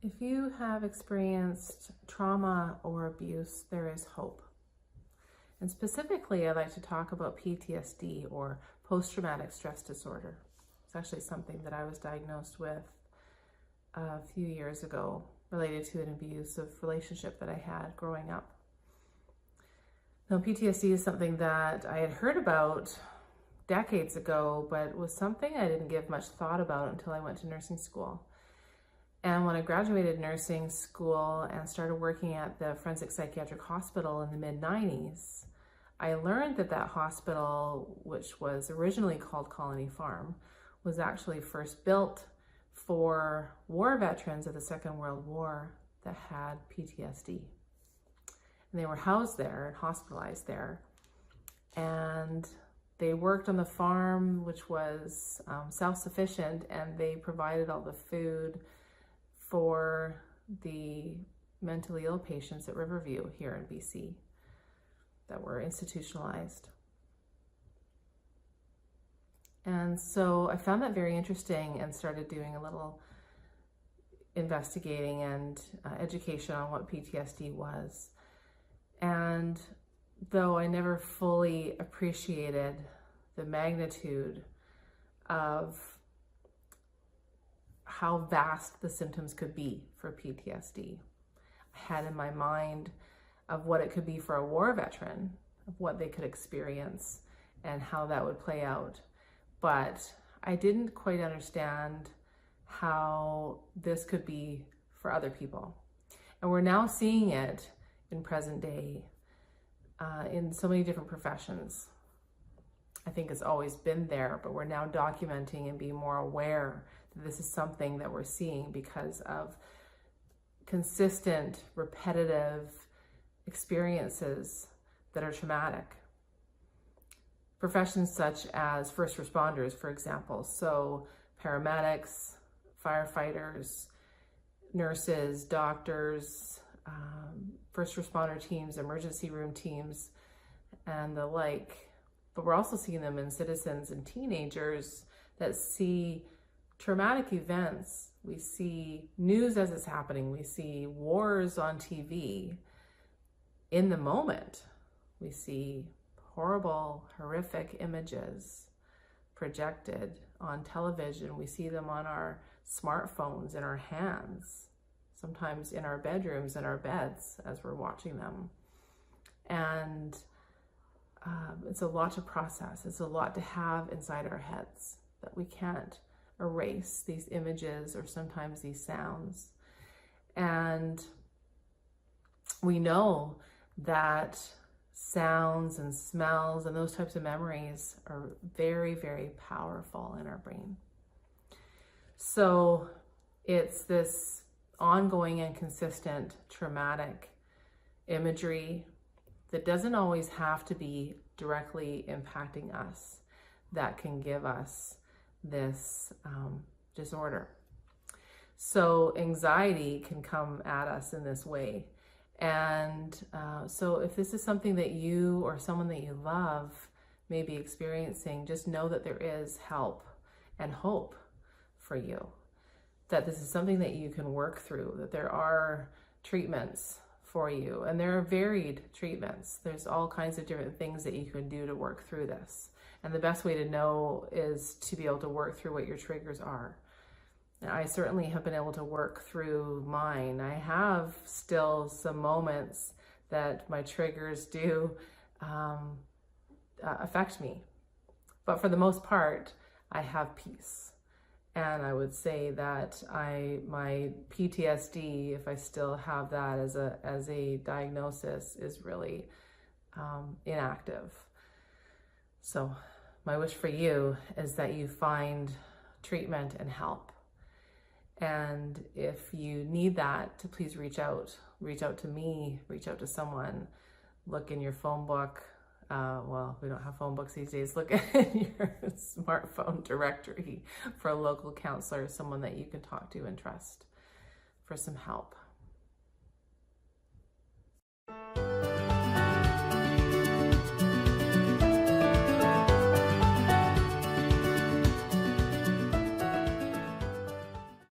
If you have experienced trauma or abuse, there is hope. And specifically, I'd like to talk about PTSD, or post-traumatic stress disorder. It's actually something that I was diagnosed with a few years ago, related to an abusive relationship that I had growing up. Now, PTSD is something that I had heard about decades ago, but was something I didn't give much thought about until I went to nursing school. And when I graduated nursing school and started working at the Forensic Psychiatric Hospital in the mid-90s, I learned that that hospital, which was originally called Colony Farm, was actually first built for war veterans of the Second World War that had PTSD. And they were housed there and hospitalized there. And they worked on the farm, which was self-sufficient, and they provided all the food for the mentally ill patients at Riverview here in BC that were institutionalized. And so I found that very interesting and started doing a little investigating and education on what PTSD was. And though I never fully appreciated the magnitude of how vast the symptoms could be for PTSD, I had in my mind of what it could be for a war veteran, of what they could experience and how that would play out. But I didn't quite understand how this could be for other people. And we're now seeing it in present day in so many different professions. I think it's always been there, but we're now documenting and being more aware that this is something that we're seeing because of consistent, repetitive experiences that are traumatic. Professions such as first responders, for example, so paramedics, firefighters, nurses, doctors, first responder teams, emergency room teams, and the like. But we're also seeing them in citizens and teenagers that see traumatic events. We see news as it's happening. We see wars on TV in the moment. We see horrible, horrific images projected on television. We see them on our smartphones in our hands, sometimes in our bedrooms, in our beds as we're watching them. And it's a lot to process. It's a lot to have inside our heads that we can't erase, these images or sometimes these sounds. And we know that sounds and smells and those types of memories are very, very powerful in our brain. So it's this ongoing and consistent traumatic imagery that doesn't always have to be directly impacting us that can give us this disorder. So anxiety can come at us in this way. And so if this is something that you or someone that you love may be experiencing, just know that there is help and hope for you, that this is something that you can work through, that there are treatments for you, and there are varied treatments. There's all kinds of different things that you can do to work through this. And the best way to know is to be able to work through what your triggers are. And I certainly have been able to work through mine. I have still some moments that my triggers do affect me. But for the most part, I have peace. And I would say that my PTSD, if I still have that as a diagnosis, is really inactive. So my wish for you is that you find treatment and help. And if you need that, to please reach out to me, reach out to someone, look in your phone book. Well, we don't have phone books these days. Look in your smartphone directory for a local counselor, someone that you can talk to and trust for some help.